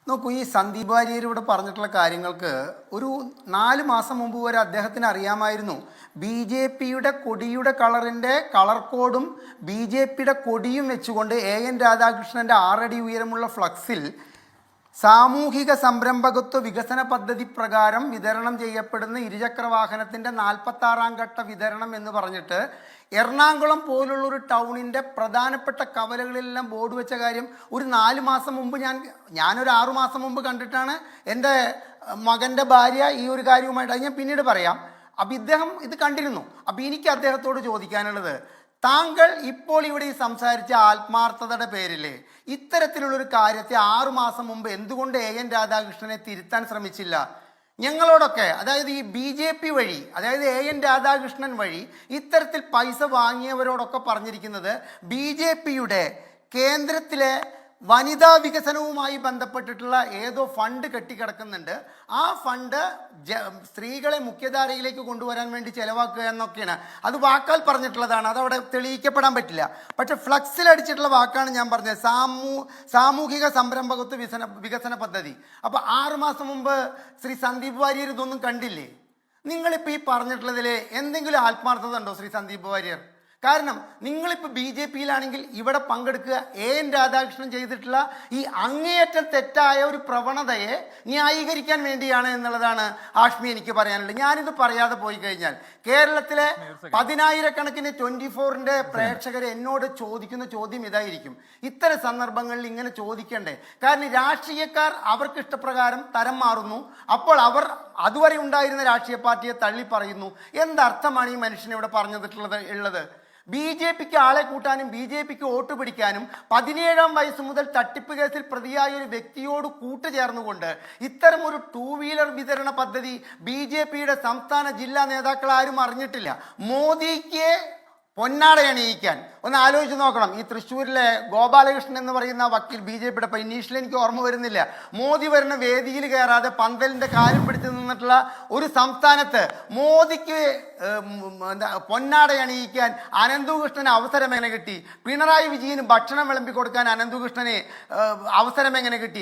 നോക്കൂ, ഈ സന്ദീപ് വാര്യർ ഇവിടെ പറഞ്ഞിട്ടുള്ള കാര്യങ്ങൾക്ക് ഒരു 4 മാസം മുമ്പ് വരെ അദ്ദേഹത്തിന് അറിയാമായിരുന്നു. BJP-യുടെ കൊടിയുടെ കളറിൻ്റെ കളർ കോഡും BJP-യുടെ കൊടിയും വെച്ചുകൊണ്ട് AN രാധാകൃഷ്ണൻ്റെ 6 അടി ഉയരമുള്ള ഫ്ലക്സിൽ സാമൂഹിക സംരംഭകത്വ വികസന പദ്ധതി പ്രകാരം വിതരണം ചെയ്യപ്പെടുന്ന ഇരുചക്ര വാഹനത്തിൻ്റെ 46ാം ഘട്ട വിതരണം എന്ന് പറഞ്ഞിട്ട് എറണാകുളം പോലുള്ളൊരു ടൗണിൻ്റെ പ്രധാനപ്പെട്ട കവലകളിലെല്ലാം ബോർഡ് വെച്ച കാര്യം ഒരു 4 മാസം മുമ്പ് ഞാനൊരു 6 മാസം മുമ്പ് കണ്ടിട്ടാണ് എൻ്റെ മകൻ്റെ ഭാര്യ ഈ ഒരു കാര്യവുമായിട്ട്. അത് ഞാൻ പിന്നീട് പറയാം. അപ്പം ഇദ്ദേഹം ഇത് കണ്ടിരുന്നു. അപ്പം എനിക്ക് അദ്ദേഹത്തോട് ചോദിക്കാനുള്ളത്, താങ്കൾ ഇപ്പോൾ ഇവിടെ ഈ സംസാരിച്ച ആത്മാർത്ഥതയുടെ പേരിൽ ഇത്തരത്തിലുള്ളൊരു കാര്യത്തെ 6 മാസം മുമ്പ് എന്തുകൊണ്ട് AN രാധാകൃഷ്ണനെ തിരുത്താൻ ശ്രമിച്ചില്ല? ഞങ്ങളോടൊക്കെ, അതായത് ഈ BJP വഴി, അതായത് AN രാധാകൃഷ്ണൻ വഴി ഇത്തരത്തിൽ പൈസ വാങ്ങിയവരോടൊക്കെ പറഞ്ഞിരിക്കുന്നത് BJP-യുടെ കേന്ദ്രത്തിലെ വനിതാ വികസനവുമായി ബന്ധപ്പെട്ടിട്ടുള്ള ഏതോ ഫണ്ട് കെട്ടിക്കിടക്കുന്നുണ്ട്. ആ ഫണ്ട് സ്ത്രീകളെ മുഖ്യധാരയിലേക്ക് കൊണ്ടുവരാൻ വേണ്ടി ചെലവാക്കുക എന്നൊക്കെയാണ്. അത് വാക്കാൽ പറഞ്ഞിട്ടുള്ളതാണ്, അതവിടെ തെളിയിക്കപ്പെടാൻ പറ്റില്ല. പക്ഷെ ഫ്ലക്സിൽ അടിച്ചിട്ടുള്ള വാക്കാണ് ഞാൻ പറഞ്ഞത്, സാമൂഹിക സംരംഭകത്വ വികസന പദ്ധതി. അപ്പോൾ 6 മാസം മുമ്പ് ശ്രീ സന്ദീപ് വാര്യർ ഇതൊന്നും കണ്ടില്ലേ? നിങ്ങളിപ്പോൾ ഈ പറഞ്ഞിട്ടുള്ളതിൽ എന്തെങ്കിലും ആത്മാർത്ഥത ഉണ്ടോ ശ്രീ സന്ദീപ് വാര്യർ? കാരണം നിങ്ങളിപ്പോൾ BJP-യിലാണെങ്കിൽ ഇവിടെ പങ്കെടുക്കുക AN രാധാകൃഷ്ണൻ ചെയ്തിട്ടുള്ള ഈ അങ്ങേയറ്റം തെറ്റായ ഒരു പ്രവണതയെ ന്യായീകരിക്കാൻ വേണ്ടിയാണ് എന്നുള്ളതാണ് ആഷ്മി എനിക്ക് പറയാനുള്ളത്. ഞാനിത് പറയാതെ പോയി കഴിഞ്ഞാൽ കേരളത്തിലെ 10,000-കണക്കിന് 24-ന്റെ പ്രേക്ഷകർ എന്നോട് ചോദിക്കുന്ന ചോദ്യം ഇതായിരിക്കും: ഇത്തരം സന്ദർഭങ്ങളിൽ ഇങ്ങനെ ചോദിക്കണ്ടേ? കാരണം രാഷ്ട്രീയക്കാർ അവർക്ക് ഇഷ്ടപ്രകാരം തരം മാറുന്നു. അപ്പോൾ അവർ അതുവരെ ഉണ്ടായിരുന്ന രാഷ്ട്രീയ പാർട്ടിയെ തള്ളി പറയുന്നു. എന്തർത്ഥമാണ് ഈ മനുഷ്യനെ ഇവിടെ പറഞ്ഞിട്ടുള്ളത്? BJP-ക്ക് ആളെ കൂട്ടാനും BJP-ക്ക് വോട്ട് പിടിക്കാനും 17ാം വയസ്സ് മുതൽ തട്ടിപ്പ് കേസിൽ പ്രതിയായ ഒരു വ്യക്തിയോട് കൂട്ടുചേർന്നുകൊണ്ട് ഇത്തരം ഒരു 2 വീലർ വിതരണ പദ്ധതി BJP-യുടെ സംസ്ഥാന ജില്ലാ നേതാക്കൾ ആരും അറിഞ്ഞിട്ടില്ല. മോദിക്ക് പൊന്നാടയണിയിക്കാൻ ഒന്ന് ആലോചിച്ച് നോക്കണം. ഈ തൃശ്ശൂരിലെ ഗോപാലകൃഷ്ണൻ എന്ന് പറയുന്ന വക്കീൽ BJP-യുടെ ഇനീഷ്യൽ എനിക്ക് ഓർമ്മ വരുന്നില്ല, മോദി വരുന്ന വേദിയിൽ കയറാതെ പന്തലിൻ്റെ കാര്യം പിടിച്ച് നിന്നിട്ടുള്ള ഒരു സംസ്ഥാനത്ത് മോദിക്ക് പൊന്നാടയണിയിക്കാൻ അനന്തകൃഷ്ണന് അവസരം എങ്ങനെ കിട്ടി? പിണറായി വിജയന് ഭക്ഷണം വിളമ്പി കൊടുക്കാൻ അനന്തകൃഷ്ണന് അവസരം എങ്ങനെ കിട്ടി?